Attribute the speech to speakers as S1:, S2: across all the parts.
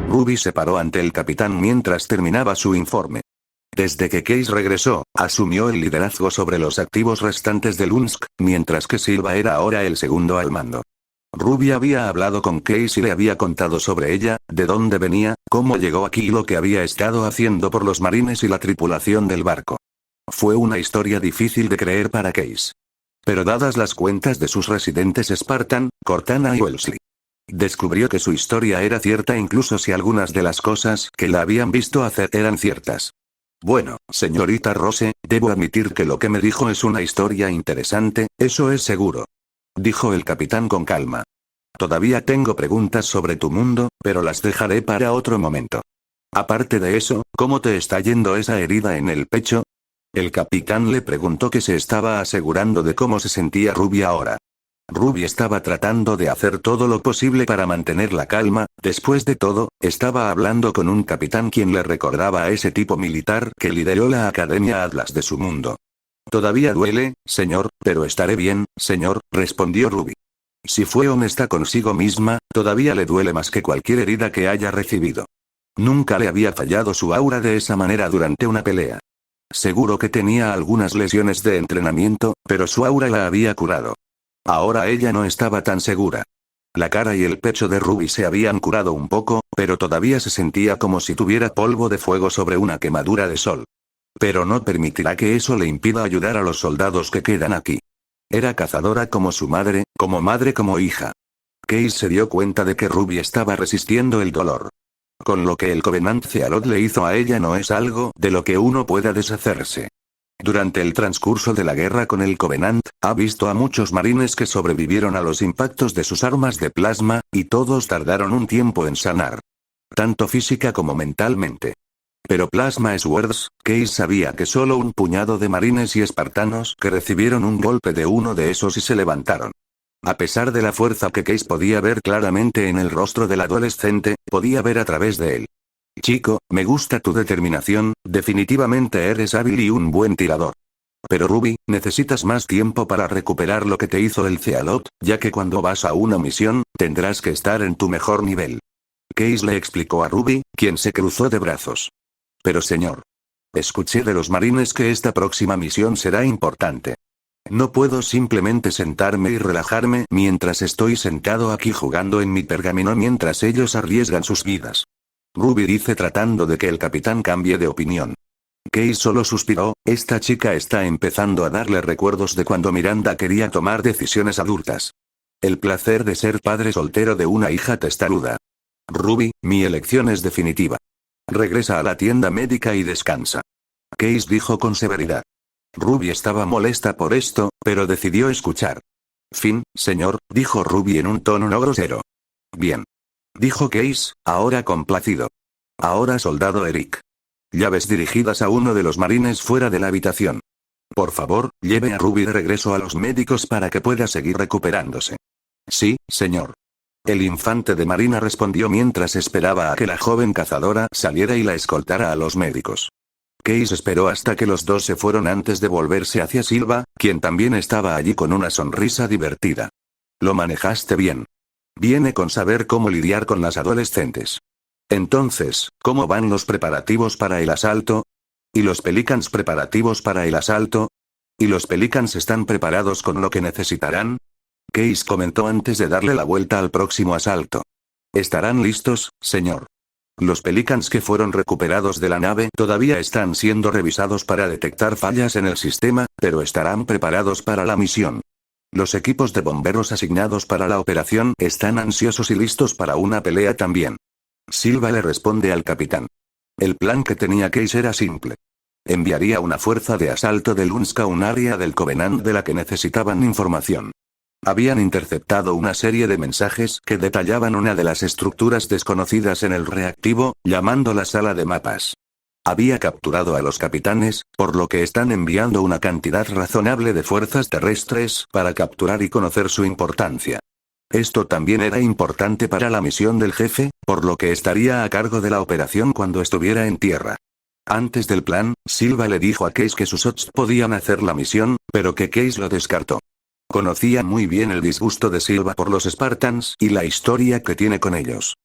S1: Ruby se paró ante el capitán mientras terminaba su informe. Desde que Case regresó, asumió el liderazgo sobre los activos restantes de Lunsk, mientras que Silva era ahora el segundo al mando. Ruby había hablado con Case y le había contado sobre ella, de dónde venía, cómo llegó aquí y lo que había estado haciendo por los marines y la tripulación del barco. Fue una historia difícil de creer para Case. Pero dadas las cuentas de sus residentes Spartan, Cortana y Wellesley, descubrió que su historia era cierta incluso si algunas de las cosas que la habían visto hacer eran ciertas. Bueno, señorita Rose, debo admitir que lo que me dijo es una historia interesante, eso es seguro. Dijo el capitán con calma. Todavía tengo preguntas sobre tu mundo, pero las dejaré para otro momento. Aparte de eso, ¿cómo te está yendo esa herida en el pecho? El capitán le preguntó que se estaba asegurando de cómo se sentía Ruby ahora. Ruby estaba tratando de hacer todo lo posible para mantener la calma, después de todo, estaba hablando con un capitán quien le recordaba a ese tipo militar que lideró la Academia Atlas de su mundo. Todavía duele, señor, pero estaré bien, señor, respondió Ruby. Si fue honesta consigo misma, todavía le duele más que cualquier herida que haya recibido. Nunca le había fallado su aura de esa manera durante una pelea. Seguro que tenía algunas lesiones de entrenamiento, pero su aura la había curado. Ahora ella no estaba tan segura. La cara y el pecho de Ruby se habían curado un poco, pero todavía se sentía como si tuviera polvo de fuego sobre una quemadura de sol. Pero no permitirá que eso le impida ayudar a los soldados que quedan aquí. Era cazadora como su madre, como hija. Case se dio cuenta de que Ruby estaba resistiendo el dolor. Con lo que el Covenant Zealot le hizo a ella no es algo de lo que uno pueda deshacerse. Durante el transcurso de la guerra con el Covenant, ha visto a muchos marines que sobrevivieron a los impactos de sus armas de plasma, y todos tardaron un tiempo en sanar. Tanto física como mentalmente. Pero Plasma Swords, Case sabía que solo un puñado de marines y espartanos que recibieron un golpe de uno de esos y se levantaron. A pesar de la fuerza que Case podía ver claramente en el rostro del adolescente, podía ver a través de él. Chico, me gusta tu determinación, definitivamente eres hábil y un buen tirador. Pero Ruby, necesitas más tiempo para recuperar lo que te hizo el Zealot, ya que cuando vas a una misión, tendrás que estar en tu mejor nivel. Case le explicó a Ruby, quien se cruzó de brazos. Pero señor, escuché de los marines que esta próxima misión será importante. No puedo simplemente sentarme y relajarme mientras estoy sentado aquí jugando en mi pergamino mientras ellos arriesgan sus vidas. Ruby dice tratando de que el capitán cambie de opinión. Case solo suspiró, esta chica está empezando a darle recuerdos de cuando Miranda quería tomar decisiones adultas. El placer de ser padre soltero de una hija testaruda. Ruby, mi elección es definitiva. Regresa a la tienda médica y descansa. Case dijo con severidad. Ruby estaba molesta por esto, pero decidió escuchar. Fin, señor, dijo Ruby en un tono no grosero. Bien. Dijo Case, ahora complacido. Ahora soldado Eric. Llaves dirigidas a uno de los marines fuera de la habitación. Por favor, lleve a Ruby de regreso a los médicos para que pueda seguir recuperándose. Sí, señor. El infante de marina respondió mientras esperaba a que la joven cazadora saliera y la escoltara a los médicos. Case esperó hasta que los dos se fueron antes de volverse hacia Silva, quien también estaba allí con una sonrisa divertida. Lo manejaste bien. Viene con saber cómo lidiar con las adolescentes. Entonces, ¿cómo van los preparativos para el asalto? ¿Y los Pelicans preparativos para el asalto? ¿Y los Pelicans están preparados con lo que necesitarán? Case comentó antes de darle la vuelta al próximo asalto. Estarán listos, señor. Los Pelicans que fueron recuperados de la nave todavía están siendo revisados para detectar fallas en el sistema, pero estarán preparados para la misión. Los equipos de bomberos asignados para la operación están ansiosos y listos para una pelea también. Silva le responde al capitán. El plan que tenía Case era simple. Enviaría una fuerza de asalto de Lunsk a un área del Covenant de la que necesitaban información. Habían interceptado una serie de mensajes que detallaban una de las estructuras desconocidas en el reactivo, llamando la sala de mapas. Había capturado a los capitanes, por lo que están enviando una cantidad razonable de fuerzas terrestres para capturar y conocer su importancia. Esto también era importante para la misión del jefe, por lo que estaría a cargo de la operación cuando estuviera en tierra. Antes del plan, Silva le dijo a Case que sus Ots podían hacer la misión, pero que Case lo descartó. Conocía muy bien el disgusto de Silva por los Spartans y la historia que tiene con ellos.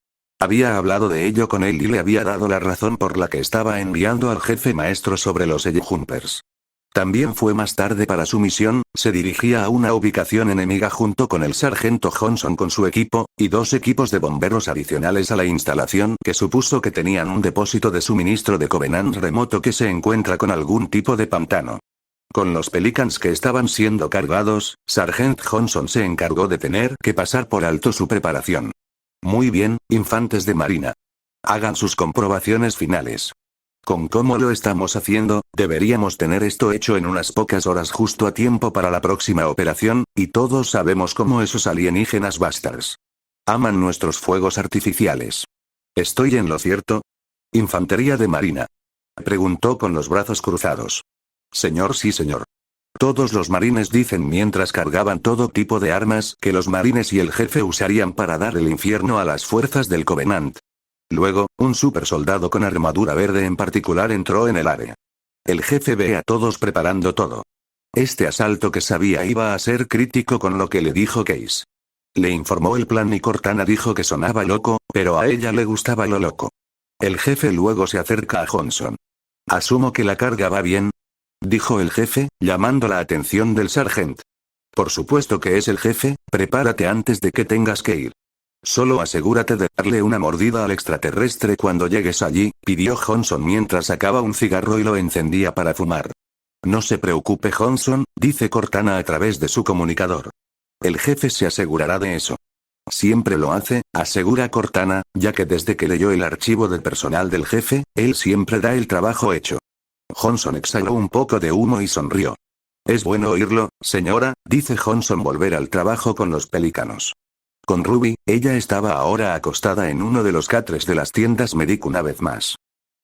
S1: Había hablado de ello con él y le había dado la razón por la que estaba enviando al jefe maestro sobre los Jumpers. También fue más tarde para su misión, se dirigía a una ubicación enemiga junto con el sargento Johnson con su equipo, y 2 equipos de bomberos adicionales a la instalación que supuso que tenían un depósito de suministro de Covenant remoto que se encuentra con algún tipo de pantano. Con los Pelicans que estaban siendo cargados, Sargent Johnson se encargó de tener que pasar por alto su preparación. Muy bien, infantes de marina. Hagan sus comprobaciones finales. Con cómo lo estamos haciendo, deberíamos tener esto hecho en unas pocas horas justo a tiempo para la próxima operación, y todos sabemos cómo esos alienígenas bastards aman nuestros fuegos artificiales. ¿Estoy en lo cierto? ¿Infantería de marina? Preguntó con los brazos cruzados. Señor, sí señor. Todos los marines dicen mientras cargaban todo tipo de armas que los marines y el jefe usarían para dar el infierno a las fuerzas del Covenant. Luego, un super soldado con armadura verde en particular entró en el área. El jefe ve a todos preparando todo. Este asalto que sabía iba a ser crítico con lo que le dijo Case. Le informó el plan y Cortana dijo que sonaba loco, pero a ella le gustaba lo loco. El jefe luego se acerca a Johnson. Asumo que la carga va bien, dijo el jefe, llamando la atención del sargento. Por supuesto que es el jefe, prepárate antes de que tengas que ir. Solo asegúrate de darle una mordida al extraterrestre cuando llegues allí, pidió Johnson mientras sacaba un cigarro y lo encendía para fumar. No se preocupe Johnson, dice Cortana a través de su comunicador. El jefe se asegurará de eso. Siempre lo hace, asegura Cortana, ya que desde que leyó el archivo del personal del jefe, él siempre da el trabajo hecho. Johnson exhaló un poco de humo y sonrió. Es bueno oírlo, señora, dice Johnson volver al trabajo con los pelícanos. Con Ruby, ella estaba ahora acostada en uno de los catres de las tiendas Medic una vez más.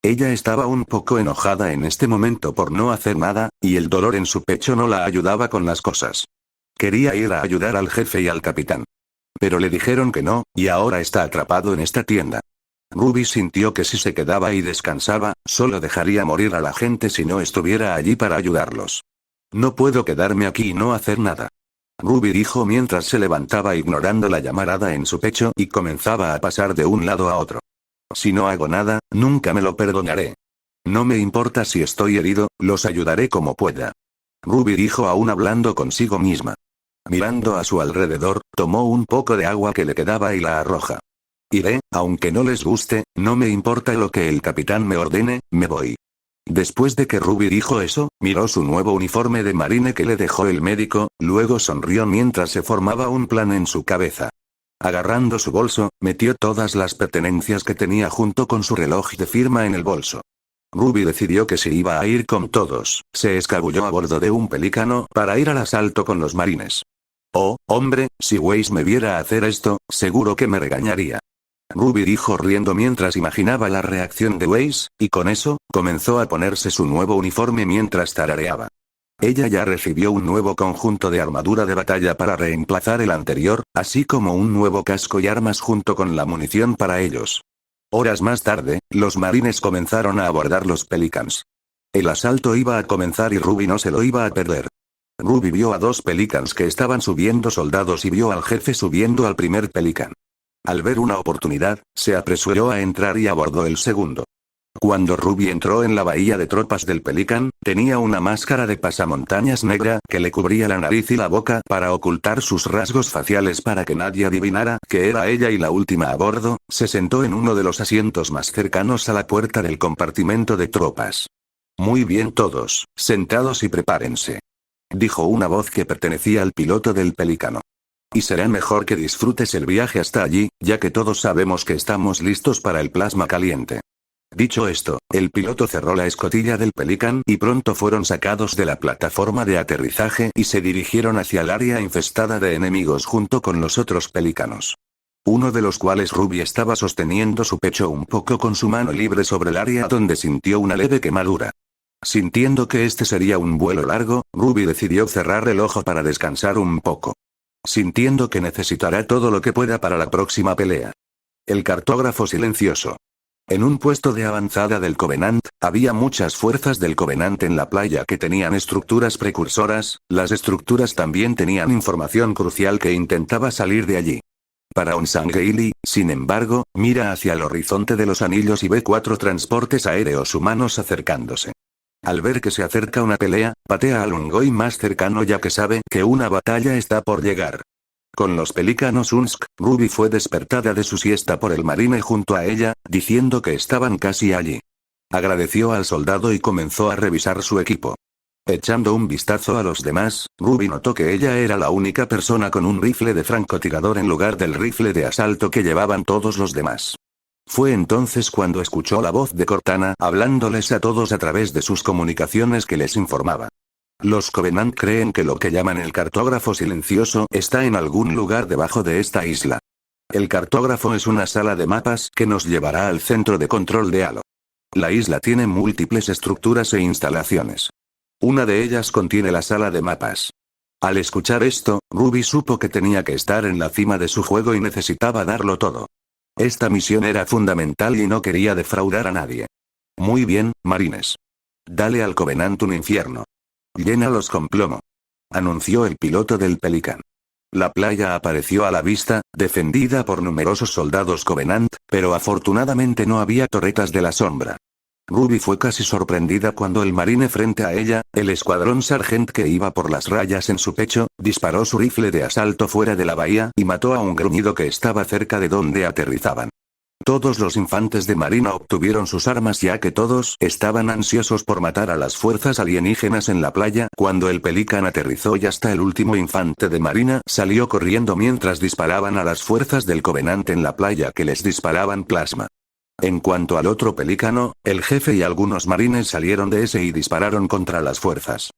S1: Ella estaba un poco enojada en este momento por no hacer nada, y el dolor en su pecho no la ayudaba con las cosas. Quería ir a ayudar al jefe y al capitán. Pero le dijeron que no, y ahora está atrapado en esta tienda. Ruby sintió que si se quedaba y descansaba, solo dejaría morir a la gente si no estuviera allí para ayudarlos. No puedo quedarme aquí y no hacer nada. Ruby dijo mientras se levantaba ignorando la llamarada en su pecho y comenzaba a pasar de un lado a otro. Si no hago nada, nunca me lo perdonaré. No me importa si estoy herido, los ayudaré como pueda. Ruby dijo aún hablando consigo misma. Mirando a su alrededor, tomó un poco de agua que le quedaba y la arroja. Iré, aunque no les guste, no me importa lo que el capitán me ordene, me voy. Después de que Ruby dijo eso, miró su nuevo uniforme de marine que le dejó el médico, luego sonrió mientras se formaba un plan en su cabeza. Agarrando su bolso, metió todas las pertenencias que tenía junto con su reloj de firma en el bolso. Ruby decidió que se iba a ir con todos, se escabulló a bordo de un pelícano para ir al asalto con los marines. Oh, hombre, si Weiss me viera hacer esto, seguro que me regañaría. Ruby dijo riendo mientras imaginaba la reacción de Weiss, y con eso, comenzó a ponerse su nuevo uniforme mientras tarareaba. Ella ya recibió un nuevo conjunto de armadura de batalla para reemplazar el anterior, así como un nuevo casco y armas junto con la munición para ellos. Horas más tarde, los marines comenzaron a abordar los Pelicans. El asalto iba a comenzar y Ruby no se lo iba a perder. Ruby vio a 2 Pelicans que estaban subiendo soldados y vio al jefe subiendo al primer Pelican. Al ver una oportunidad, se apresuró a entrar y abordó el segundo. Cuando Ruby entró en la bahía de tropas del Pelican, tenía una máscara de pasamontañas negra que le cubría la nariz y la boca para ocultar sus rasgos faciales para que nadie adivinara que era ella y la última a bordo. Se sentó en uno de los asientos más cercanos a la puerta del compartimento de tropas. Muy bien todos, sentados y prepárense, dijo una voz que pertenecía al piloto del Pelícano. Y será mejor que disfrutes el viaje hasta allí, ya que todos sabemos que estamos listos para el plasma caliente. Dicho esto, el piloto cerró la escotilla del Pelican y pronto fueron sacados de la plataforma de aterrizaje y se dirigieron hacia el área infestada de enemigos junto con los otros pelícanos. Uno de los cuales Ruby estaba sosteniendo su pecho un poco con su mano libre sobre el área donde sintió una leve quemadura. Sintiendo que este sería un vuelo largo, Ruby decidió cerrar el ojo para descansar un poco. Sintiendo que necesitará todo lo que pueda para la próxima pelea. El cartógrafo silencioso. En un puesto de avanzada del Covenant, había muchas fuerzas del Covenant en la playa que tenían estructuras precursoras, las estructuras también tenían información crucial que intentaba salir de allí. Para un Sangheili, sin embargo, mira hacia el horizonte de los anillos y ve 4 transportes aéreos humanos acercándose. Al ver que se acerca una pelea, patea al Ungoi más cercano ya que sabe que una batalla está por llegar. Con los pelícanos Unsk, Ruby fue despertada de su siesta por el marine junto a ella, diciendo que estaban casi allí. Agradeció al soldado y comenzó a revisar su equipo. Echando un vistazo a los demás, Ruby notó que ella era la única persona con un rifle de francotirador en lugar del rifle de asalto que llevaban todos los demás. Fue entonces cuando escuchó la voz de Cortana hablándoles a todos a través de sus comunicaciones que les informaba. Los Covenant creen que lo que llaman el cartógrafo silencioso está en algún lugar debajo de esta isla. El cartógrafo es una sala de mapas que nos llevará al centro de control de Halo. La isla tiene múltiples estructuras e instalaciones. Una de ellas contiene la sala de mapas. Al escuchar esto, Ruby supo que tenía que estar en la cima de su juego y necesitaba darlo todo. Esta misión era fundamental y no quería defraudar a nadie. Muy bien, marines. Dale al Covenant un infierno. Llénalos con plomo. Anunció el piloto del Pelican. La playa apareció a la vista, defendida por numerosos soldados Covenant, pero afortunadamente no había torretas de la sombra. Ruby fue casi sorprendida cuando el marine frente a ella, el escuadrón Sargent que iba por las rayas en su pecho, disparó su rifle de asalto fuera de la bahía y mató a un gruñido que estaba cerca de donde aterrizaban. Todos los infantes de marina obtuvieron sus armas ya que todos estaban ansiosos por matar a las fuerzas alienígenas en la playa cuando el Pelican aterrizó y hasta el último infante de marina salió corriendo mientras disparaban a las fuerzas del Covenant en la playa que les disparaban plasma. En cuanto al otro pelícano, el jefe y algunos marines salieron de ese y dispararon contra las fuerzas.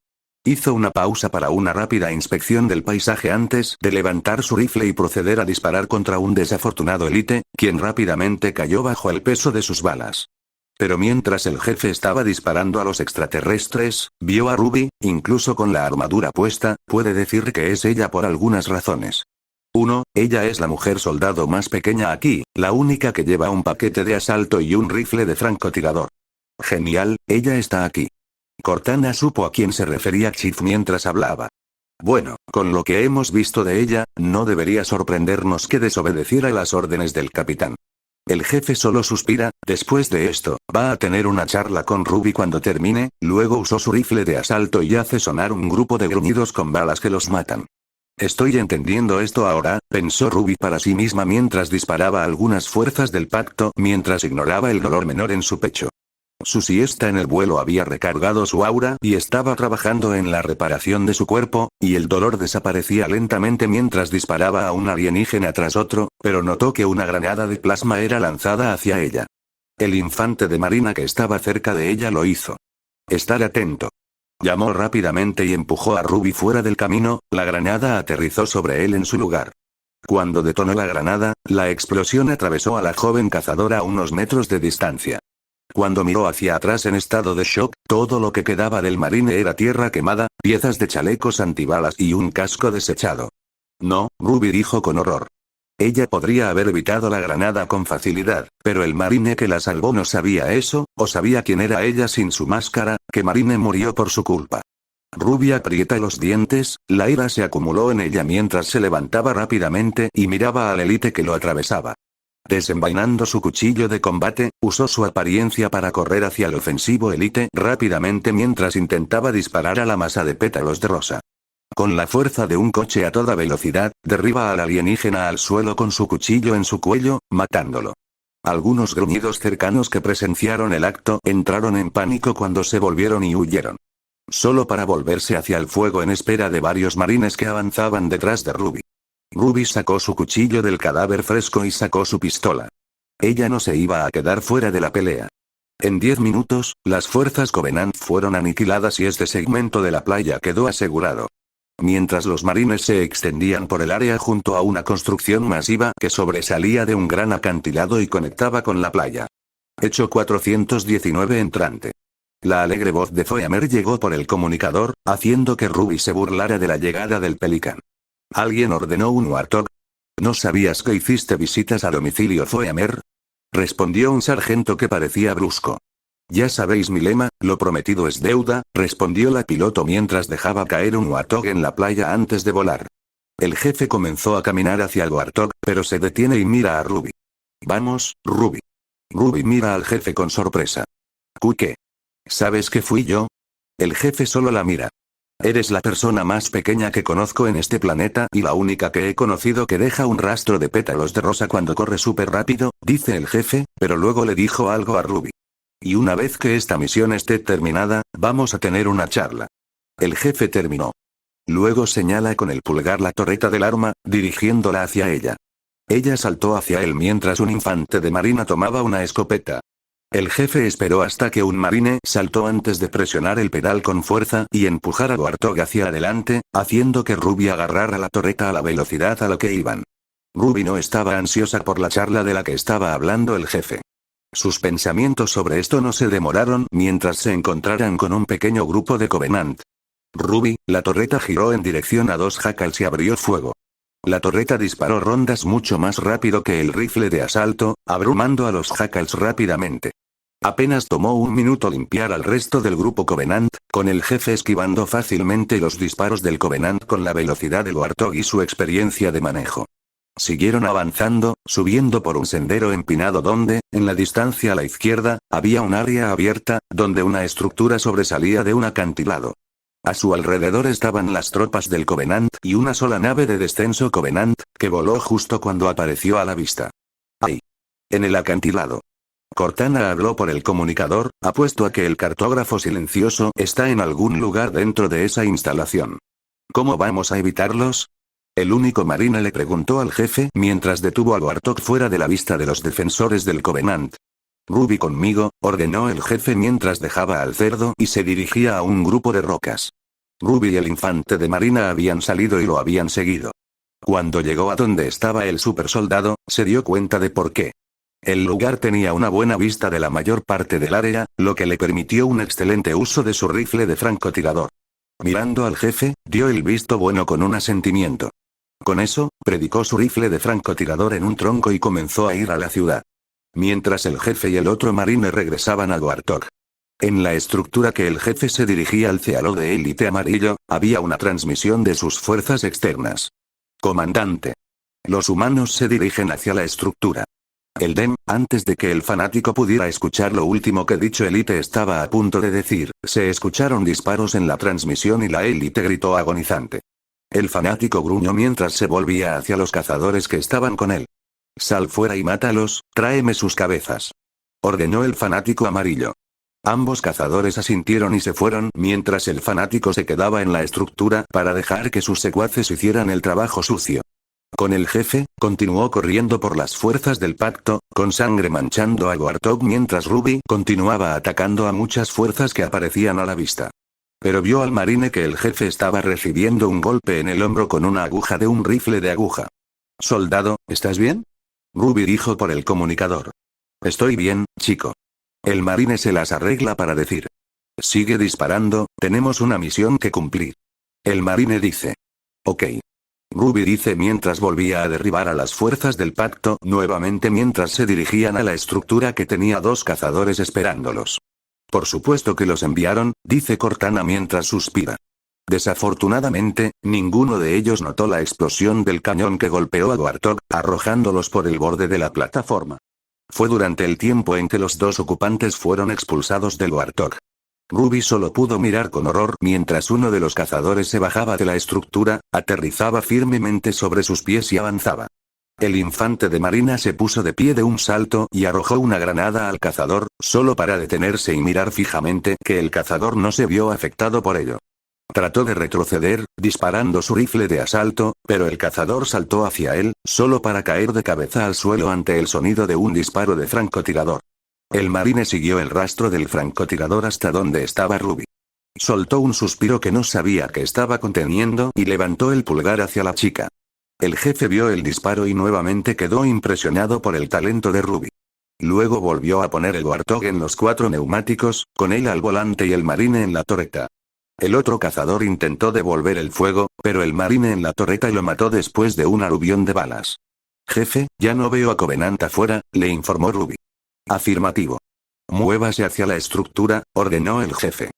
S1: Hizo una pausa para una rápida inspección del paisaje antes de levantar su rifle y proceder a disparar contra un desafortunado élite, quien rápidamente cayó bajo el peso de sus balas. Pero mientras el jefe estaba disparando a los extraterrestres, vio a Ruby, incluso con la armadura puesta, puede decir que es ella por algunas razones. 1. Ella es la mujer soldado más pequeña aquí, la única que lleva un paquete de asalto y un rifle de francotirador. Genial, ella está aquí. Cortana supo a quién se refería Chief mientras hablaba. Bueno, con lo que hemos visto de ella, no debería sorprendernos que desobedeciera las órdenes del capitán. El jefe solo suspira, después de esto, va a tener una charla con Ruby cuando termine, luego usó su rifle de asalto y hace sonar un grupo de gruñidos con balas que los matan. Estoy entendiendo esto ahora, pensó Ruby para sí misma mientras disparaba a algunas fuerzas del pacto mientras ignoraba el dolor menor en su pecho. Su siesta en el vuelo había recargado su aura y estaba trabajando en la reparación de su cuerpo, y el dolor desaparecía lentamente mientras disparaba a un alienígena tras otro, pero notó que una granada de plasma era lanzada hacia ella. El infante de marina que estaba cerca de ella lo hizo. Estar atento. Llamó rápidamente y empujó a Ruby fuera del camino, la granada aterrizó sobre él en su lugar. Cuando detonó la granada, la explosión atravesó a la joven cazadora a unos metros de distancia. Cuando miró hacia atrás en estado de shock, todo lo que quedaba del marine era tierra quemada, piezas de chalecos antibalas y un casco desechado. No, Ruby dijo con horror. Ella podría haber evitado la granada con facilidad, pero el marine que la salvó no sabía eso, o sabía quién era ella sin su máscara, que marine murió por su culpa. Ruby aprieta los dientes, la ira se acumuló en ella mientras se levantaba rápidamente y miraba al élite que lo atravesaba. Desenvainando su cuchillo de combate, usó su apariencia para correr hacia el ofensivo élite rápidamente mientras intentaba disparar a la masa de pétalos de rosa. Con la fuerza de un coche a toda velocidad, derriba al alienígena al suelo con su cuchillo en su cuello, matándolo. Algunos gruñidos cercanos que presenciaron el acto entraron en pánico cuando se volvieron y huyeron. Solo para volverse hacia el fuego en espera de varios marines que avanzaban detrás de Ruby. Ruby sacó su cuchillo del cadáver fresco y sacó su pistola. Ella no se iba a quedar fuera de la pelea. En 10 minutos, las fuerzas Covenant fueron aniquiladas y este segmento de la playa quedó asegurado. Mientras los marines se extendían por el área junto a una construcción masiva que sobresalía de un gran acantilado y conectaba con la playa. Hecho 419 entrante. La alegre voz de Foemer llegó por el comunicador, haciendo que Ruby se burlara de la llegada del Pelican. ¿Alguien ordenó un Warthog? ¿No sabías que hiciste visitas a domicilio Foemer? Respondió un sargento que parecía brusco. Ya sabéis mi lema, lo prometido es deuda, respondió la piloto mientras dejaba caer un Warthog en la playa antes de volar. El jefe comenzó a caminar hacia el Warthog, pero se detiene y mira a Ruby. Vamos, Ruby. Ruby mira al jefe con sorpresa. ¿Qué? ¿Sabes que fui yo? El jefe solo la mira. Eres la persona más pequeña que conozco en este planeta y la única que he conocido que deja un rastro de pétalos de rosa cuando corre súper rápido, dice el jefe, pero luego le dijo algo a Ruby. Y una vez que esta misión esté terminada, vamos a tener una charla. El jefe terminó. Luego señala con el pulgar la torreta del arma, dirigiéndola hacia ella. Ella saltó hacia él mientras un infante de marina tomaba una escopeta. El jefe esperó hasta que un marine saltó antes de presionar el pedal con fuerza y empujar a Warthog hacia adelante, haciendo que Ruby agarrara la torreta a la velocidad a la que iban. Ruby no estaba ansiosa por la charla de la que estaba hablando el jefe. Sus pensamientos sobre esto no se demoraron mientras se encontraran con un pequeño grupo de Covenant. Ruby, la torreta giró en dirección a dos jackals y abrió fuego. La torreta disparó rondas mucho más rápido que el rifle de asalto, abrumando a los jackals rápidamente. Apenas tomó un minuto limpiar al resto del grupo Covenant, con el jefe esquivando fácilmente los disparos del Covenant con la velocidad del Warthog y su experiencia de manejo. Siguieron avanzando, subiendo por un sendero empinado donde, en la distancia a la izquierda, había un área abierta, donde una estructura sobresalía de un acantilado. A su alrededor estaban las tropas del Covenant y una sola nave de descenso Covenant, que voló justo cuando apareció a la vista. Ahí. En el acantilado. Cortana habló por el comunicador, apuesto a que el cartógrafo silencioso está en algún lugar dentro de esa instalación. ¿Cómo vamos a evitarlos? El único marine le preguntó al jefe mientras detuvo al Warthog fuera de la vista de los defensores del Covenant. Ruby conmigo, ordenó el jefe mientras dejaba al cerdo y se dirigía a un grupo de rocas. Ruby y el infante de marina habían salido y lo habían seguido. Cuando llegó a donde estaba el supersoldado, se dio cuenta de por qué. El lugar tenía una buena vista de la mayor parte del área, lo que le permitió un excelente uso de su rifle de francotirador. Mirando al jefe, dio el visto bueno con un asentimiento. Con eso, predicó su rifle de francotirador en un tronco y comenzó a ir a la ciudad. Mientras el jefe y el otro marine regresaban al Warthog. En la estructura que el jefe se dirigía al Cealo de élite amarillo, había una transmisión de sus fuerzas externas. Comandante. Los humanos se dirigen hacia la estructura. El DEM, antes de que el fanático pudiera escuchar lo último que dicho élite estaba a punto de decir, se escucharon disparos en la transmisión y la élite gritó agonizante. El fanático gruñó mientras se volvía hacia los cazadores que estaban con él. Sal fuera y mátalos, tráeme sus cabezas. Ordenó el fanático amarillo. Ambos cazadores asintieron y se fueron mientras el fanático se quedaba en la estructura para dejar que sus secuaces hicieran el trabajo sucio. Con el jefe, continuó corriendo por las fuerzas del pacto, con sangre manchando a Warthog mientras Ruby continuaba atacando a muchas fuerzas que aparecían a la vista. Pero vio al marine que el jefe estaba recibiendo un golpe en el hombro con una aguja de un rifle de aguja. Soldado, ¿estás bien? Ruby dijo por el comunicador. Estoy bien, chico. El marine se las arregla para decir. Sigue disparando, tenemos una misión que cumplir. El marine dice. Ok. Ruby dice mientras volvía a derribar a las fuerzas del pacto nuevamente mientras se dirigían a la estructura que tenía dos cazadores esperándolos. Por supuesto que los enviaron, dice Cortana mientras suspira. Desafortunadamente, ninguno de ellos notó la explosión del cañón que golpeó a Warthog, arrojándolos por el borde de la plataforma. Fue durante el tiempo en que los dos ocupantes fueron expulsados del Warthog. Ruby solo pudo mirar con horror mientras uno de los cazadores se bajaba de la estructura, aterrizaba firmemente sobre sus pies y avanzaba. El infante de marina se puso de pie de un salto y arrojó una granada al cazador, solo para detenerse y mirar fijamente que el cazador no se vio afectado por ello. Trató de retroceder, disparando su rifle de asalto, pero el cazador saltó hacia él, solo para caer de cabeza al suelo ante el sonido de un disparo de francotirador. El marine siguió el rastro del francotirador hasta donde estaba Ruby. Soltó un suspiro que no sabía que estaba conteniendo y levantó el pulgar hacia la chica. El jefe vio el disparo y nuevamente quedó impresionado por el talento de Ruby. Luego volvió a poner el Warthog en los 4 neumáticos, con él al volante y el marine en la torreta. El otro cazador intentó devolver el fuego, pero el marine en la torreta lo mató después de un aluvión de balas. Jefe, ya no veo a Covenant afuera, le informó Ruby. Afirmativo. Muévase hacia la estructura, ordenó el jefe.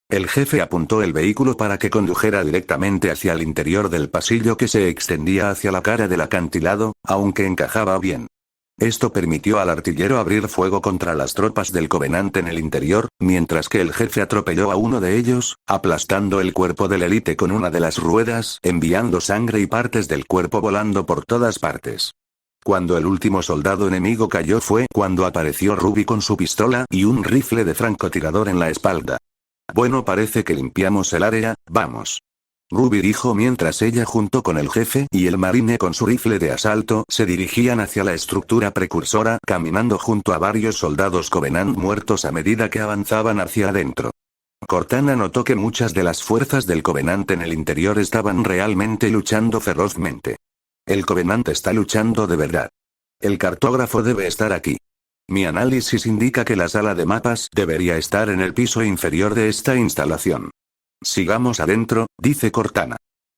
S1: El jefe apuntó el vehículo para que condujera directamente hacia el interior del pasillo que se extendía hacia la cara del acantilado, aunque encajaba bien. Esto permitió al artillero abrir fuego contra las tropas del Covenant en el interior, mientras que el jefe atropelló a uno de ellos, aplastando el cuerpo del élite con una de las ruedas, enviando sangre y partes del cuerpo volando por todas partes. Cuando el último soldado enemigo cayó fue cuando apareció Ruby con su pistola y un rifle de francotirador en la espalda. Bueno, parece que limpiamos el área, vamos. Ruby dijo mientras ella junto con el jefe y el marine con su rifle de asalto se dirigían hacia la estructura precursora, caminando junto a varios soldados Covenant muertos a medida que avanzaban hacia adentro. Cortana notó que muchas de las fuerzas del Covenant en el interior estaban realmente luchando ferozmente. El Covenant está luchando de verdad. El cartógrafo debe estar aquí. Mi análisis indica que la sala de mapas debería estar en el piso inferior de esta instalación. Sigamos adentro, dice Cortana.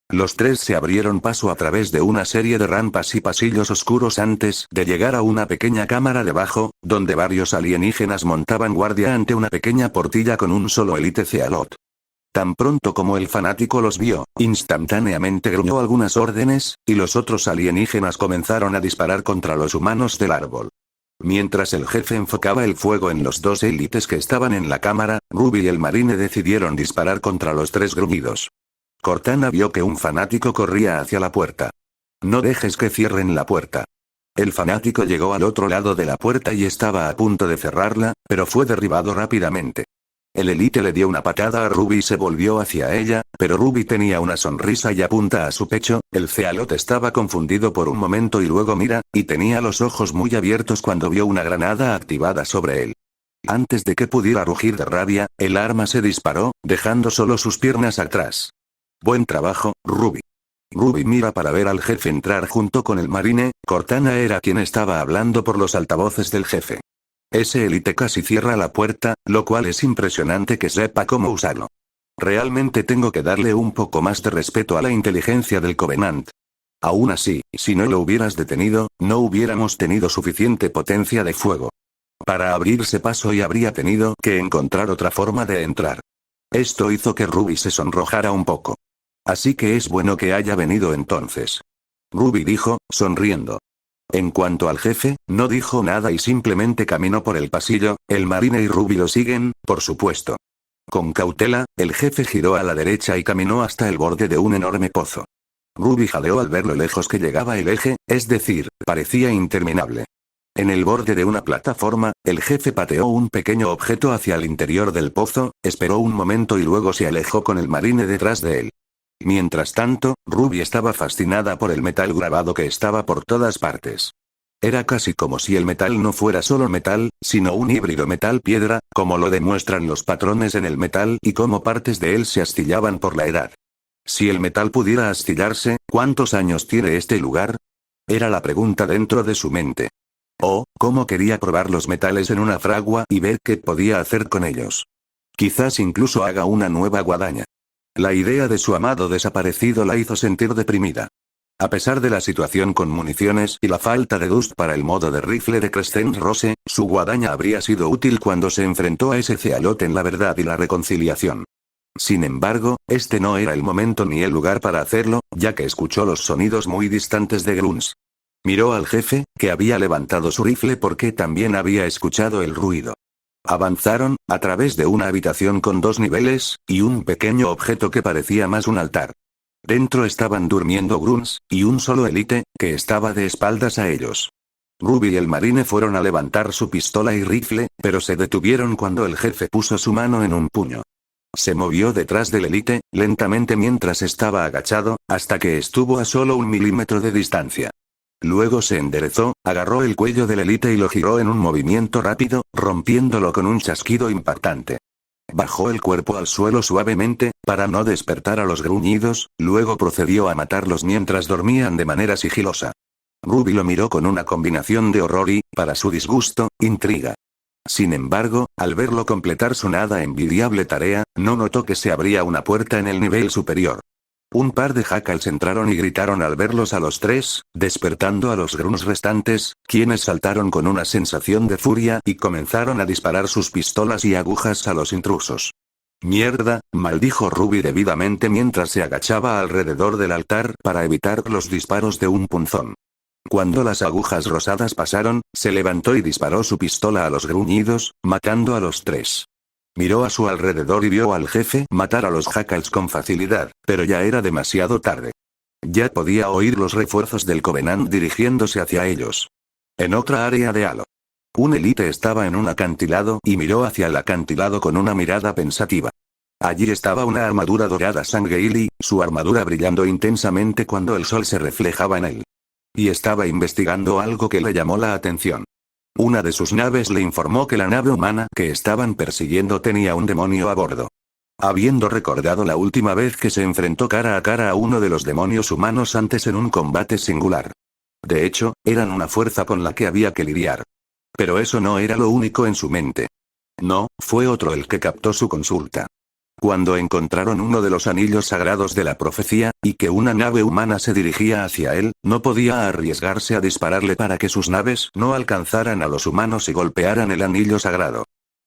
S1: Los tres se abrieron paso a través de una serie de rampas y pasillos oscuros antes de llegar a una pequeña cámara debajo, donde varios alienígenas montaban guardia ante una pequeña portilla con un solo élite Cealot. Tan pronto como el fanático los vio, instantáneamente gruñó algunas órdenes, y los otros alienígenas comenzaron a disparar contra los humanos del árbol. Mientras el jefe enfocaba el fuego en los dos élites que estaban en la cámara, Ruby y el marine decidieron disparar contra los tres gruñidos. Cortana vio que un fanático corría hacia la puerta. No dejes que cierren la puerta. El fanático llegó al otro lado de la puerta y estaba a punto de cerrarla, pero fue derribado rápidamente. El élite le dio una patada a Ruby y se volvió hacia ella, pero Ruby tenía una sonrisa y apunta a su pecho. El Cealot estaba confundido por un momento y luego mira, y tenía los ojos muy abiertos cuando vio una granada activada sobre él. Antes de que pudiera rugir de rabia, el arma se disparó, dejando solo sus piernas atrás. Buen trabajo, Ruby. Ruby mira para ver al jefe entrar junto con el marine. Cortana era quien estaba hablando por los altavoces del jefe. Ese élite casi cierra la puerta, lo cual es impresionante que sepa cómo usarlo. Realmente tengo que darle un poco más de respeto a la inteligencia del Covenant. Aún así, si no lo hubieras detenido, no hubiéramos tenido suficiente potencia de fuego. Para abrirse paso y habría tenido que encontrar otra forma de entrar. Esto hizo que Ruby se sonrojara un poco. Así que es bueno que haya venido entonces. Ruby dijo, sonriendo. En cuanto al jefe, no dijo nada y simplemente caminó por el pasillo. El marine y Ruby lo siguen, por supuesto. Con cautela, el jefe giró a la derecha y caminó hasta el borde de un enorme pozo. Ruby jadeó al ver lo lejos que llegaba el eje, es decir, parecía interminable. En el borde de una plataforma, el jefe pateó un pequeño objeto hacia el interior del pozo, esperó un momento y luego se alejó con el marine detrás de él. Mientras tanto, Ruby estaba fascinada por el metal grabado que estaba por todas partes. Era casi como si el metal no fuera solo metal, sino un híbrido metal-piedra, como lo demuestran los patrones en el metal y cómo partes de él se astillaban por la edad. Si el metal pudiera astillarse, ¿cuántos años tiene este lugar? Era la pregunta dentro de su mente. O, cómo quería probar los metales en una fragua y ver qué podía hacer con ellos. Quizás incluso haga una nueva guadaña. La idea de su amado desaparecido la hizo sentir deprimida. A pesar de la situación con municiones y la falta de dust para el modo de rifle de Crescent Rose, su guadaña habría sido útil cuando se enfrentó a ese Cealot en la verdad y la reconciliación. Sin embargo, este no era el momento ni el lugar para hacerlo, ya que escuchó los sonidos muy distantes de grunts. Miró al jefe, que había levantado su rifle porque también había escuchado el ruido. Avanzaron, a través de una habitación con 2 niveles, y un pequeño objeto que parecía más un altar. Dentro estaban durmiendo grunts, y un solo élite, que estaba de espaldas a ellos. Ruby y el marine fueron a levantar su pistola y rifle, pero se detuvieron cuando el jefe puso su mano en un puño. Se movió detrás del élite, lentamente mientras estaba agachado, hasta que estuvo a solo 1 milímetro de distancia. Luego se enderezó, agarró el cuello del élite y lo giró en un movimiento rápido, rompiéndolo con un chasquido impactante. Bajó el cuerpo al suelo suavemente, para no despertar a los gruñidos, luego procedió a matarlos mientras dormían de manera sigilosa. Ruby lo miró con una combinación de horror y, para su disgusto, intriga. Sin embargo, al verlo completar su nada envidiable tarea, no notó que se abría una puerta en el nivel superior. Un par de jackals entraron y gritaron al verlos a los tres, despertando a los grunts restantes, quienes saltaron con una sensación de furia y comenzaron a disparar sus pistolas y agujas a los intrusos. Mierda, maldijo Ruby debidamente mientras se agachaba alrededor del altar para evitar los disparos de un punzón. Cuando las agujas rosadas pasaron, se levantó y disparó su pistola a los gruñidos, matando a los tres. Miró a su alrededor y vio al jefe matar a los jackals con facilidad, pero ya era demasiado tarde. Ya podía oír los refuerzos del Covenant dirigiéndose hacia ellos. En otra área de Halo, un élite estaba en un acantilado y miró hacia el acantilado con una mirada pensativa. Allí estaba una armadura dorada Sangheili, su armadura brillando intensamente cuando el sol se reflejaba en él. Y estaba investigando algo que le llamó la atención. Una de sus naves le informó que la nave humana que estaban persiguiendo tenía un demonio a bordo. Habiendo recordado la última vez que se enfrentó cara a cara a uno de los demonios humanos antes en un combate singular. De hecho, eran una fuerza con la que había que lidiar. Pero eso no era lo único en su mente. No, fue otro el que captó su consulta. Cuando encontraron uno de los anillos sagrados de la profecía, y que una nave humana se dirigía hacia él, no podía arriesgarse a dispararle para que sus naves no alcanzaran a los humanos y golpearan el anillo sagrado.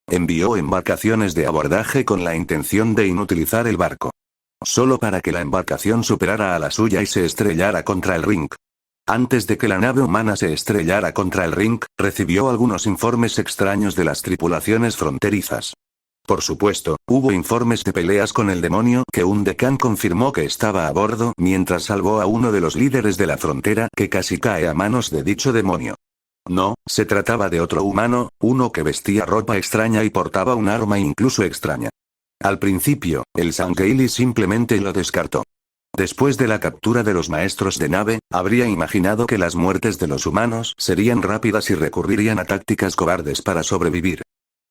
S1: Envió embarcaciones de abordaje con la intención de inutilizar el barco. Solo para que la embarcación superara a la suya y se estrellara contra el ring. Antes de que la nave humana se estrellara contra el ring, recibió algunos informes extraños de las tripulaciones fronterizas. Por supuesto, hubo informes de peleas con el demonio que un decán confirmó que estaba a bordo mientras salvó a uno de los líderes de la frontera que casi cae a manos de dicho demonio. No, se trataba de otro humano, uno que vestía ropa extraña y portaba un arma incluso extraña. Al principio, el Sangheili simplemente lo descartó. Después de la captura de los maestros de nave, habría imaginado que las muertes de los humanos serían rápidas y recurrirían a tácticas cobardes para sobrevivir.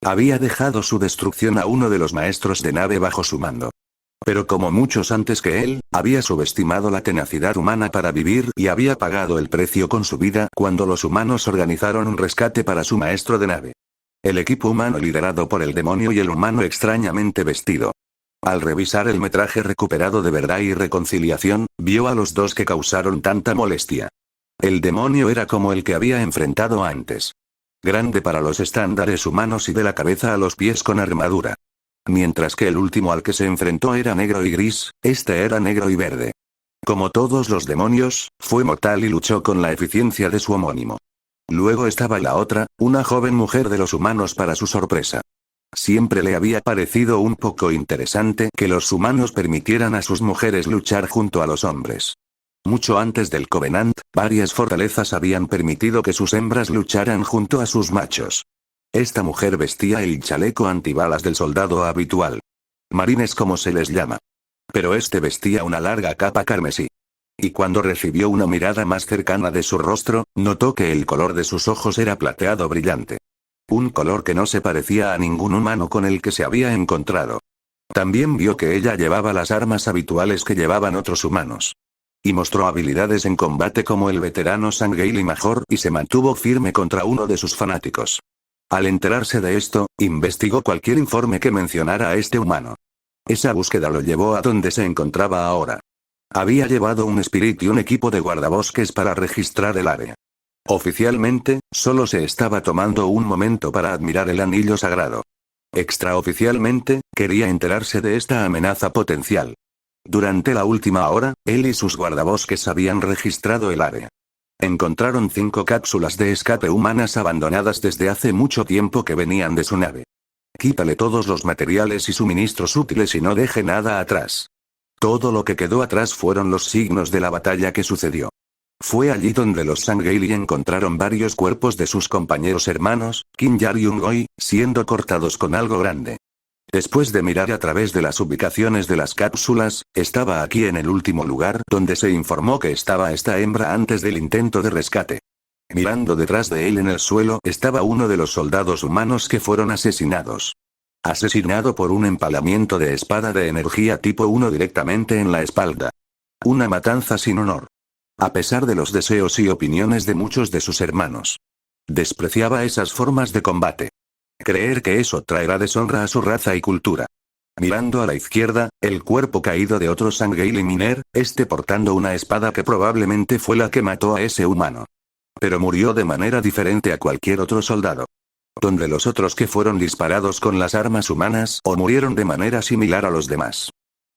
S1: Había dejado su destrucción a uno de los maestros de nave bajo su mando. Pero como muchos antes que él, había subestimado la tenacidad humana para vivir y había pagado el precio con su vida cuando los humanos organizaron un rescate para su maestro de nave. El equipo humano liderado por el demonio y el humano extrañamente vestido. Al revisar el metraje recuperado de verdad y reconciliación, vio a los dos que causaron tanta molestia. El demonio era como el que había enfrentado antes. Grande para los estándares humanos y de la cabeza a los pies con armadura. Mientras que el último al que se enfrentó era negro y gris, este era negro y verde. Como todos los demonios, fue mortal y luchó con la eficiencia de su homónimo. Luego estaba la otra, una joven mujer de los humanos para su sorpresa. Siempre le había parecido un poco interesante que los humanos permitieran a sus mujeres luchar junto a los hombres. Mucho antes del Covenant, varias fortalezas habían permitido que sus hembras lucharan junto a sus machos. Esta mujer vestía el chaleco antibalas del soldado habitual. Marines como se les llama. Pero este vestía una larga capa carmesí. Y cuando recibió una mirada más cercana de su rostro, notó que el color de sus ojos era plateado brillante. Un color que no se parecía a ningún humano con el que se había encontrado. También vio que ella llevaba las armas habituales que llevaban otros humanos. Y mostró habilidades en combate como el veterano Sangheili Major y se mantuvo firme contra uno de sus fanáticos. Al enterarse de esto, investigó cualquier informe que mencionara a este humano. Esa búsqueda lo llevó a donde se encontraba ahora. Había llevado un Spirit y un equipo de guardabosques para registrar el área. Oficialmente, solo se estaba tomando un momento para admirar el anillo sagrado. Extraoficialmente, quería enterarse de esta amenaza potencial. Durante la última hora, él y sus guardabosques habían registrado el área. Encontraron 5 cápsulas de escape humanas abandonadas desde hace mucho tiempo que venían de su nave. Quítale todos los materiales y suministros útiles y no deje nada atrás. Todo lo que quedó atrás fueron los signos de la batalla que sucedió. Fue allí donde los Sangheili encontraron varios cuerpos de sus compañeros hermanos, Kinjar y Ungoi, siendo cortados con algo grande. Después de mirar a través de las ubicaciones de las cápsulas, estaba aquí en el último lugar donde se informó que estaba esta hembra antes del intento de rescate. Mirando detrás de él en el suelo estaba uno de los soldados humanos que fueron asesinados. Asesinado por un empalamiento de espada de energía tipo 1 directamente en la espalda. Una matanza sin honor. A pesar de los deseos y opiniones de muchos de sus hermanos. Despreciaba esas formas de combate. Creer que eso traerá deshonra a su raza y cultura. Mirando a la izquierda, el cuerpo caído de otro Sangheili Miner, este portando una espada que probablemente fue la que mató a ese humano. Pero murió de manera diferente a cualquier otro soldado. donde los otros que fueron disparados con las armas humanas o murieron de manera similar a los demás.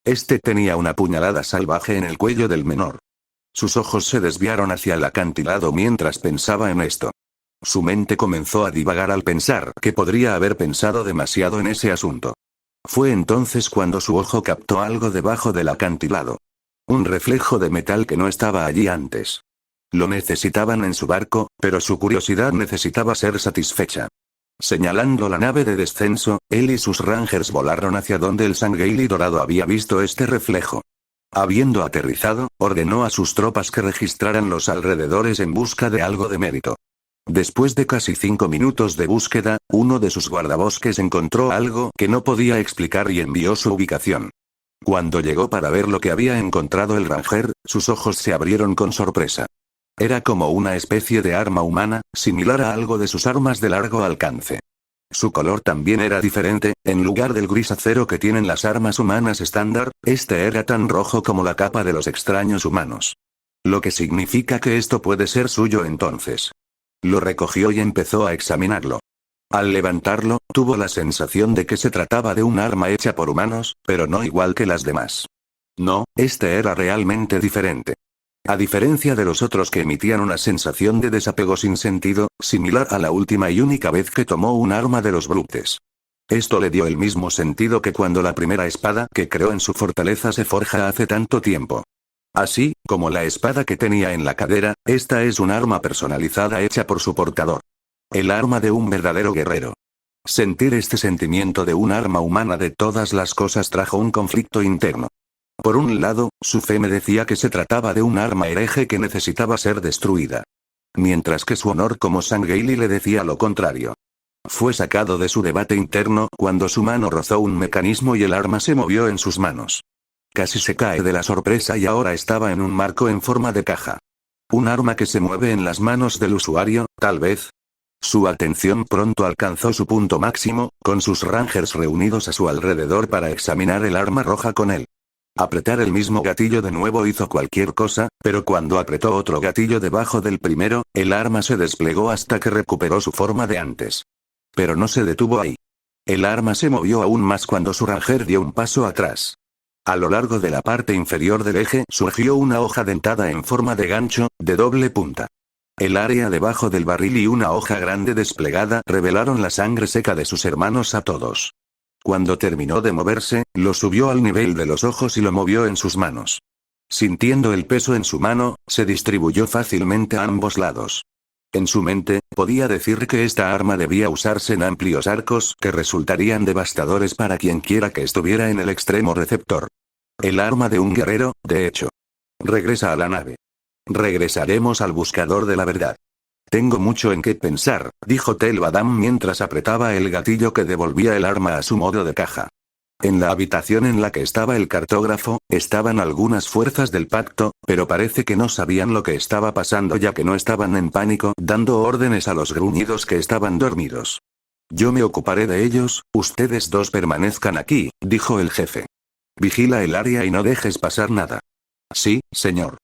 S1: Este tenía una puñalada salvaje en el cuello del menor. Sus ojos se desviaron hacia el acantilado mientras pensaba en esto. Su mente comenzó a divagar al pensar que podría haber pensado demasiado en ese asunto. Fue entonces cuando su ojo captó algo debajo del acantilado. Un reflejo de metal que no estaba allí antes. Lo necesitaban en su barco, pero su curiosidad necesitaba ser satisfecha. Señalando la nave de descenso, él y sus rangers volaron hacia donde el Sangheili dorado había visto este reflejo. Habiendo aterrizado, ordenó a sus tropas que registraran los alrededores en busca de algo de mérito. Después de casi 5 minutos de búsqueda, uno de sus guardabosques encontró algo que no podía explicar y envió su ubicación. Cuando llegó para ver lo que había encontrado el ranger, sus ojos se abrieron con sorpresa. Era como una especie de arma humana, similar a algo de sus armas de largo alcance. Su color también era diferente, en lugar del gris acero que tienen las armas humanas estándar, este era tan rojo como la capa de los extraños humanos. Lo que significa que esto puede ser suyo entonces. Lo recogió y empezó a examinarlo. Al levantarlo, tuvo la sensación de que se trataba de un arma hecha por humanos, pero no igual que las demás. No, este era realmente diferente. A diferencia de los otros que emitían una sensación de desapego sin sentido, similar a la última y única vez que tomó un arma de los brutes. Esto le dio el mismo sentido que cuando la primera espada que creó en su fortaleza se forja hace tanto tiempo. Así, como la espada que tenía en la cadera, esta es un arma personalizada hecha por su portador. El arma de un verdadero guerrero. Sentir este sentimiento de un arma humana de todas las cosas trajo un conflicto interno. Por un lado, su fe me decía que se trataba de un arma hereje que necesitaba ser destruida. Mientras que su honor como Sangheili le decía lo contrario. Fue sacado de su debate interno cuando su mano rozó un mecanismo y el arma se movió en sus manos. Casi se cae de la sorpresa y ahora estaba en un marco en forma de caja. Un arma que se mueve en las manos del usuario, tal vez. Su atención pronto alcanzó su punto máximo, con sus rangers reunidos a su alrededor para examinar el arma roja con él. Apretar el mismo gatillo de nuevo hizo cualquier cosa, pero cuando apretó otro gatillo debajo del primero, el arma se desplegó hasta que recuperó su forma de antes. Pero no se detuvo ahí. El arma se movió aún más cuando su ranger dio un paso atrás. A lo largo de la parte inferior del eje surgió una hoja dentada en forma de gancho, de doble punta. El área debajo del barril y una hoja grande desplegada revelaron la sangre seca de sus hermanos a todos. Cuando terminó de moverse, lo subió al nivel de los ojos y lo movió en sus manos. Sintiendo el peso en su mano, se distribuyó fácilmente a ambos lados. En su mente, podía decir que esta arma debía usarse en amplios arcos que resultarían devastadores para quienquiera que estuviera en el extremo receptor. El arma de un guerrero, de hecho. Regresa a la nave. Regresaremos al buscador de la verdad. Tengo mucho en qué pensar, dijo Tel Badam mientras apretaba el gatillo que devolvía el arma a su modo de caja. En la habitación en la que estaba el cartógrafo, estaban algunas fuerzas del pacto, pero parece que no sabían lo que estaba pasando ya que no estaban en pánico dando órdenes a los gruñidos que estaban dormidos. Yo me ocuparé de ellos, ustedes dos permanezcan aquí, dijo el jefe. Vigila el área y no dejes pasar nada. Sí, señor.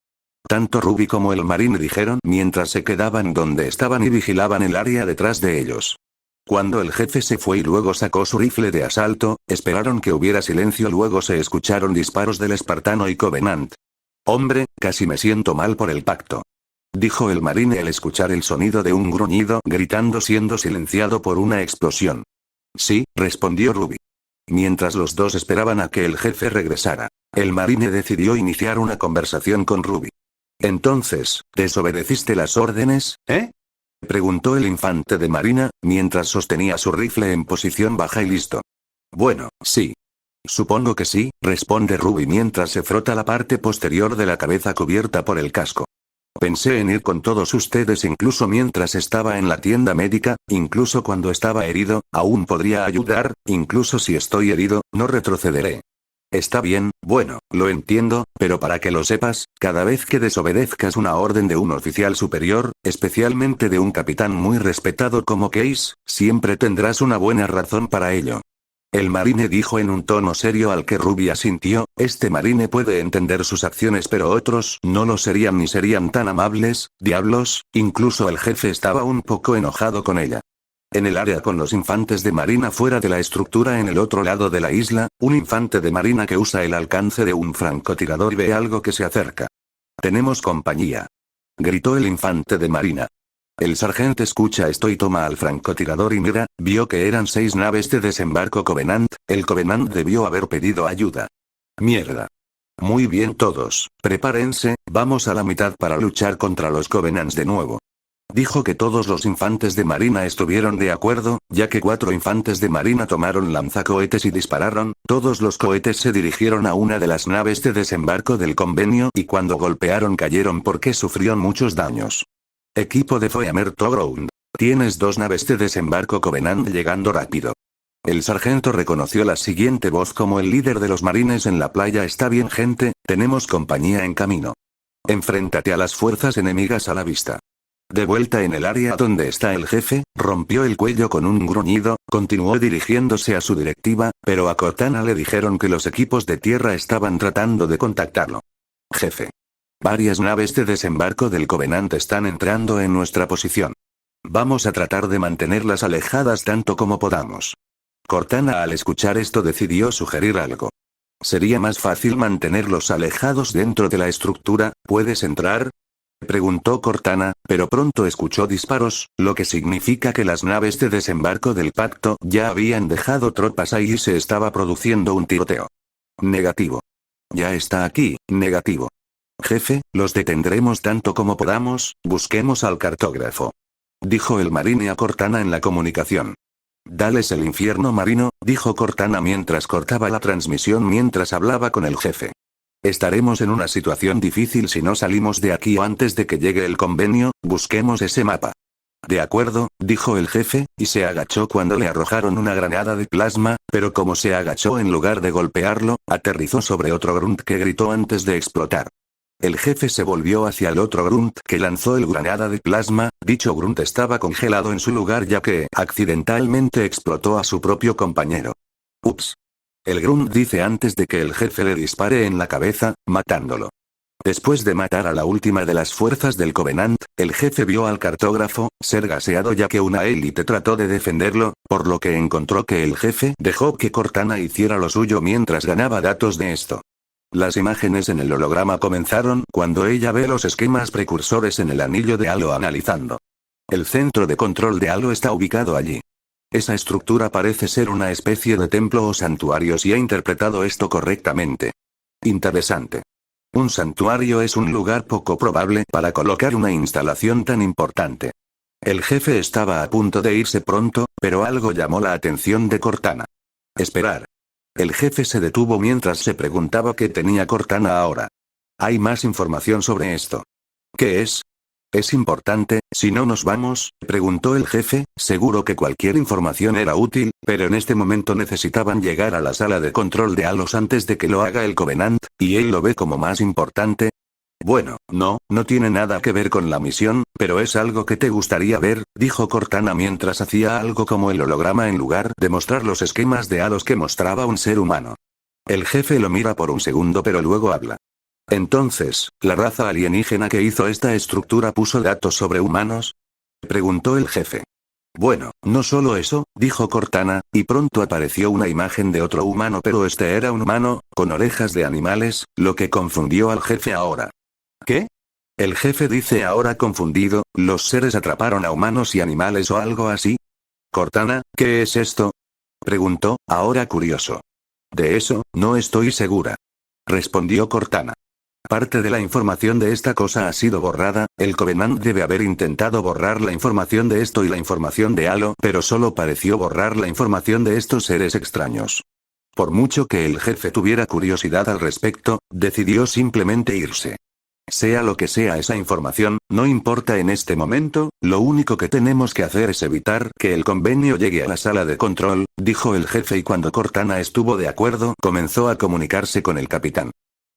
S1: Tanto Ruby como el marine dijeron mientras se quedaban donde estaban y vigilaban el área detrás de ellos. Cuando el jefe se fue y luego sacó su rifle de asalto, esperaron que hubiera silencio. Luego se escucharon disparos del espartano y Covenant. Hombre, casi me siento mal por el pacto. Dijo el marine al escuchar el sonido de un gruñido gritando siendo silenciado por una explosión. Sí, respondió Ruby. Mientras los dos esperaban a que el jefe regresara, el marine decidió iniciar una conversación con Ruby. Entonces, ¿desobedeciste las órdenes, preguntó el infante de marina, mientras sostenía su rifle en posición baja y listo. Bueno, sí. Supongo que sí, responde Ruby mientras se frota la parte posterior de la cabeza cubierta por el casco. Pensé en ir con todos ustedes incluso mientras estaba en la tienda médica, incluso cuando estaba herido, aún podría ayudar, incluso si estoy herido, no retrocederé. Está bien, bueno, lo entiendo, pero para que lo sepas, cada vez que desobedezcas una orden de un oficial superior, especialmente de un capitán muy respetado como Case, siempre tendrás una buena razón para ello. El marine dijo en un tono serio al que Ruby asintió, este marine puede entender sus acciones pero otros no lo serían ni serían tan amables, diablos, incluso el jefe estaba un poco enojado con ella. En el área con los infantes de marina fuera de la estructura en el otro lado de la isla, un infante de marina que usa el alcance de un francotirador ve algo que se acerca. «Tenemos compañía», gritó el infante de marina. El sargento escucha esto y toma al francotirador y mira, vio que eran 6 naves de desembarco Covenant, el Covenant debió haber pedido ayuda. Mierda. Muy bien todos, prepárense, vamos a la mitad para luchar contra los Covenants de nuevo. Dijo que todos los infantes de marina estuvieron de acuerdo, ya que 4 infantes de marina tomaron lanzacohetes y dispararon, todos los cohetes se dirigieron a una de las naves de desembarco del convenio y cuando golpearon cayeron porque sufrieron muchos daños. Equipo de Foemer Ground. Tienes 2 naves de desembarco Covenant llegando rápido. El sargento reconoció la siguiente voz como el líder de los marines en la playa. Está bien gente, tenemos compañía en camino. Enfréntate a las fuerzas enemigas a la vista. De vuelta en el área donde está el jefe, rompió el cuello con un gruñido, continuó dirigiéndose a su directiva, pero a Cortana le dijeron que los equipos de tierra estaban tratando de contactarlo. Jefe. Varias naves de desembarco del Covenant están entrando en nuestra posición. Vamos a tratar de mantenerlas alejadas tanto como podamos. Cortana al escuchar esto decidió sugerir algo. Sería más fácil mantenerlos alejados dentro de la estructura, ¿puedes entrar? Preguntó Cortana, pero pronto escuchó disparos, lo que significa que las naves de desembarco del pacto ya habían dejado tropas ahí y se estaba produciendo un tiroteo. Negativo. Ya está aquí, negativo. Jefe, los detendremos tanto como podamos, busquemos al cartógrafo. Dijo el marine a Cortana en la comunicación. Dales el infierno marino, dijo Cortana mientras cortaba la transmisión mientras hablaba con el jefe. Estaremos en una situación difícil si no salimos de aquí o antes de que llegue el convenio, busquemos ese mapa. De acuerdo, dijo el jefe, y se agachó cuando le arrojaron una granada de plasma, pero como se agachó en lugar de golpearlo, aterrizó sobre otro grunt que gritó antes de explotar. El jefe se volvió hacia el otro grunt que lanzó el granada de plasma, dicho grunt estaba congelado en su lugar ya que accidentalmente explotó a su propio compañero. Ups. El grunt dice antes de que el jefe le dispare en la cabeza, matándolo. Después de matar a la última de las fuerzas del Covenant, el jefe vio al cartógrafo ser gaseado ya que una élite trató de defenderlo, por lo que encontró que el jefe dejó que Cortana hiciera lo suyo mientras ganaba datos de esto. Las imágenes en el holograma comenzaron cuando ella ve los esquemas precursores en el anillo de Halo analizando. El centro de control de Halo está ubicado allí. Esa estructura parece ser una especie de templo o santuario si ha interpretado esto correctamente. Interesante. Un santuario es un lugar poco probable para colocar una instalación tan importante. El jefe estaba a punto de irse pronto, pero algo llamó la atención de Cortana. Esperar. El jefe se detuvo mientras se preguntaba qué tenía Cortana ahora. Hay más información sobre esto. ¿Qué es? ¿Es importante, si no nos vamos? Preguntó el jefe, seguro que cualquier información era útil, pero en este momento necesitaban llegar a la sala de control de Halos antes de que lo haga el Covenant, y él lo ve como más importante. Bueno, no tiene nada que ver con la misión, pero es algo que te gustaría ver, dijo Cortana mientras hacía algo como el holograma en lugar de mostrar los esquemas de Halos que mostraba un ser humano. El jefe lo mira por un segundo pero luego habla. Entonces, ¿la raza alienígena que hizo esta estructura puso datos sobre humanos? Preguntó el jefe. Bueno, no solo eso, dijo Cortana, y pronto apareció una imagen de otro humano pero este era un humano, con orejas de animales, lo que confundió al jefe ahora. ¿Qué? El jefe dice ahora confundido, ¿los seres atraparon a humanos y animales o algo así? Cortana, ¿qué es esto? Preguntó, ahora curioso. De eso, no estoy segura. Respondió Cortana. Parte de la información de esta cosa ha sido borrada, el Covenant debe haber intentado borrar la información de esto y la información de Halo, pero solo pareció borrar la información de estos seres extraños. Por mucho que el jefe tuviera curiosidad al respecto, decidió simplemente irse. Sea lo que sea esa información, no importa en este momento, lo único que tenemos que hacer es evitar que el convenio llegue a la sala de control, dijo el jefe y cuando Cortana estuvo de acuerdo, comenzó a comunicarse con el capitán.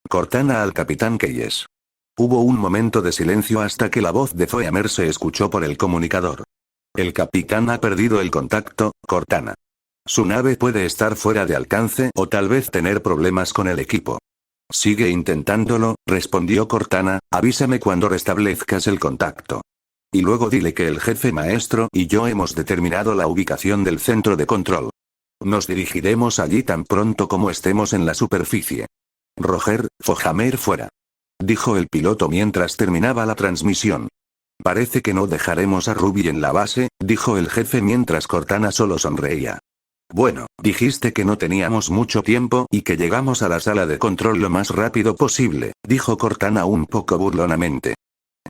S1: Cortana al capitán Keyes. Hubo un momento de silencio hasta que la voz de Foemer se escuchó por el comunicador. El capitán ha perdido el contacto, Cortana. Su nave puede estar fuera de alcance o tal vez tener problemas con el equipo. Sigue intentándolo, respondió Cortana, avísame cuando restablezcas el contacto. Y luego dile que el jefe maestro y yo hemos determinado la ubicación del centro de control. Nos dirigiremos allí tan pronto como estemos en la superficie. Roger, Fohamer fuera. Dijo el piloto mientras terminaba la transmisión. Parece que no dejaremos a Ruby en la base, dijo el jefe mientras Cortana solo sonreía. Bueno, dijiste que no teníamos mucho tiempo y que llegamos a la sala de control lo más rápido posible, dijo Cortana un poco burlonamente.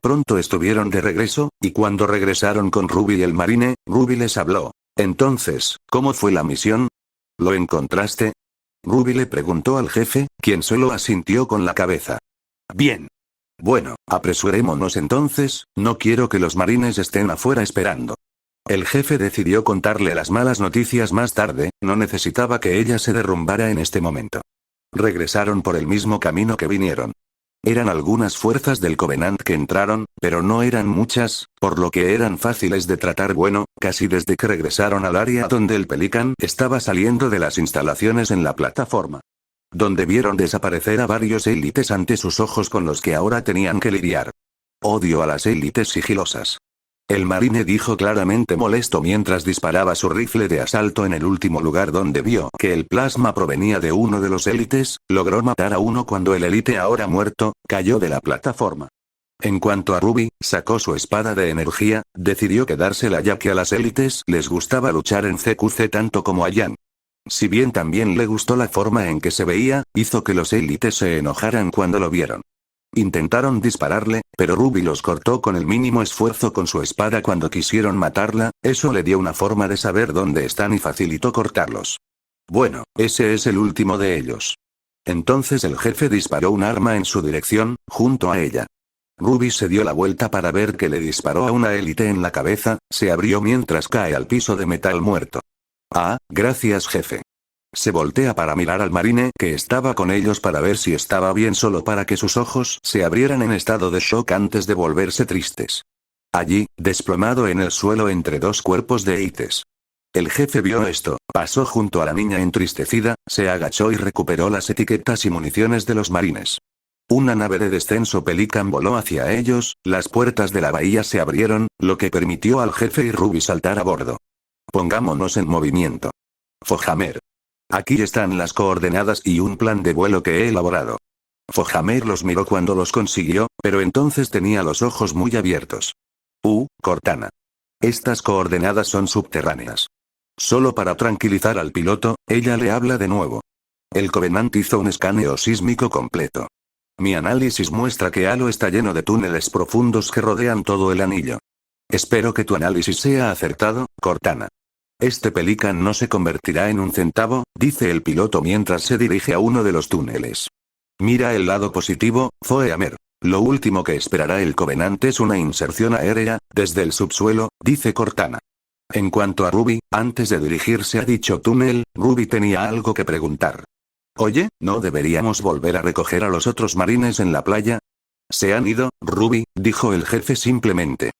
S1: Pronto estuvieron de regreso, y cuando regresaron con Ruby y el marine, Ruby les habló. Entonces, ¿cómo fue la misión? ¿Lo encontraste? Ruby le preguntó al jefe, quien solo asintió con la cabeza. Bien. Bueno, apresurémonos entonces, no quiero que los marines estén afuera esperando. El jefe decidió contarle las malas noticias más tarde, no necesitaba que ella se derrumbara en este momento. Regresaron por el mismo camino que vinieron. Eran algunas fuerzas del Covenant que entraron, pero no eran muchas, por lo que eran fáciles de tratar casi desde que regresaron al área donde el Pelican estaba saliendo de las instalaciones en la plataforma. Donde vieron desaparecer a varios élites ante sus ojos con los que ahora tenían que lidiar. Odio a las élites sigilosas. El marine dijo claramente molesto mientras disparaba su rifle de asalto en el último lugar donde vio que el plasma provenía de uno de los élites, logró matar a uno cuando el élite ahora muerto, cayó de la plataforma. En cuanto a Ruby, sacó su espada de energía, decidió quedársela ya que a las élites les gustaba luchar en CQC tanto como a Yan. Si bien también le gustó la forma en que se veía, hizo que los élites se enojaran cuando lo vieron. Intentaron dispararle, pero Ruby los cortó con el mínimo esfuerzo con su espada cuando quisieron matarla, eso le dio una forma de saber dónde están y facilitó cortarlos. Bueno, ese es el último de ellos. Entonces el jefe disparó un arma en su dirección, junto a ella. Ruby se dio la vuelta para ver que le disparó a una élite en la cabeza, se abrió mientras cae al piso de metal muerto. Ah, gracias jefe. Se voltea para mirar al marine que estaba con ellos para ver si estaba bien solo para que sus ojos se abrieran en estado de shock antes de volverse tristes. Allí, desplomado en el suelo entre dos cuerpos de élites. El jefe vio esto, pasó junto a la niña entristecida, se agachó y recuperó las etiquetas y municiones de los marines. Una nave de descenso Pelican voló hacia ellos, las puertas de la bahía se abrieron, lo que permitió al jefe y Ruby saltar a bordo. Pongámonos en movimiento. Fohamer. Aquí están las coordenadas y un plan de vuelo que he elaborado. Fohamer los miró cuando los consiguió, pero entonces tenía los ojos muy abiertos. Cortana. Estas coordenadas son subterráneas. Solo para tranquilizar al piloto, ella le habla de nuevo. El Covenant hizo un escaneo sísmico completo. Mi análisis muestra que Halo está lleno de túneles profundos que rodean todo el anillo. Espero que tu análisis sea acertado, Cortana. Este Pelican no se convertirá en un centavo, dice el piloto mientras se dirige a uno de los túneles. Mira el lado positivo, Foeamer. Lo último que esperará el Covenant es una inserción aérea, desde el subsuelo, dice Cortana. En cuanto a Ruby, antes de dirigirse a dicho túnel, Ruby tenía algo que preguntar. Oye, ¿no deberíamos volver a recoger a los otros marines en la playa? Se han ido, Ruby, dijo el jefe simplemente.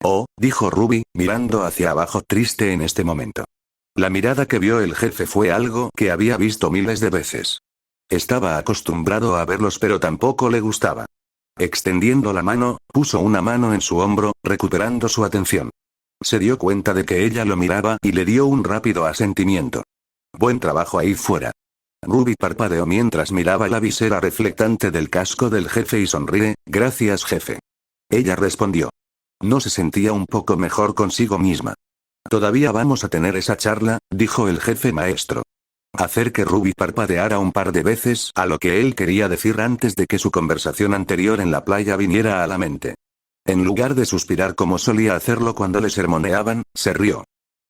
S1: Oh, dijo Ruby, mirando hacia abajo triste en este momento. La mirada que vio el jefe fue algo que había visto miles de veces. Estaba acostumbrado a verlos pero tampoco le gustaba. Extendiendo la mano, puso una mano en su hombro, recuperando su atención. Se dio cuenta de que ella lo miraba y le dio un rápido asentimiento. Buen trabajo ahí fuera. Ruby parpadeó mientras miraba la visera reflectante del casco del jefe y sonríe, gracias jefe. Ella respondió. No se sentía un poco mejor consigo misma. Todavía vamos a tener esa charla, dijo el jefe maestro. Hacer que Ruby parpadeara un par de veces a lo que él quería decir antes de que su conversación anterior en la playa viniera a la mente. En lugar de suspirar como solía hacerlo cuando le sermoneaban, se rió.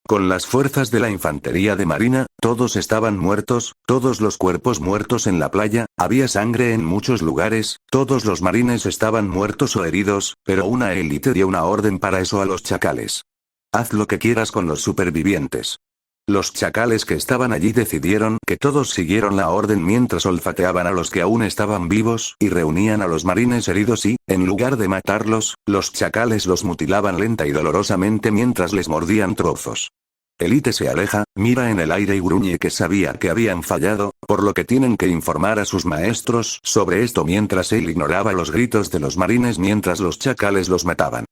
S1: Con las fuerzas de la infantería de marina, todos estaban muertos, todos los cuerpos muertos en la playa, había sangre en muchos lugares, todos los marines estaban muertos o heridos, pero una élite dio una orden para eso a los chacales. Haz lo que quieras con los supervivientes. Los chacales que estaban allí decidieron que todos siguieron la orden mientras olfateaban a los que aún estaban vivos y reunían a los marines heridos y, en lugar de matarlos, los chacales los mutilaban lenta y dolorosamente mientras les mordían trozos. Elite se aleja, mira en el aire y gruñe que sabía que habían fallado, por lo que tienen que informar a sus maestros sobre esto mientras él ignoraba los gritos de los marines mientras los chacales los mataban.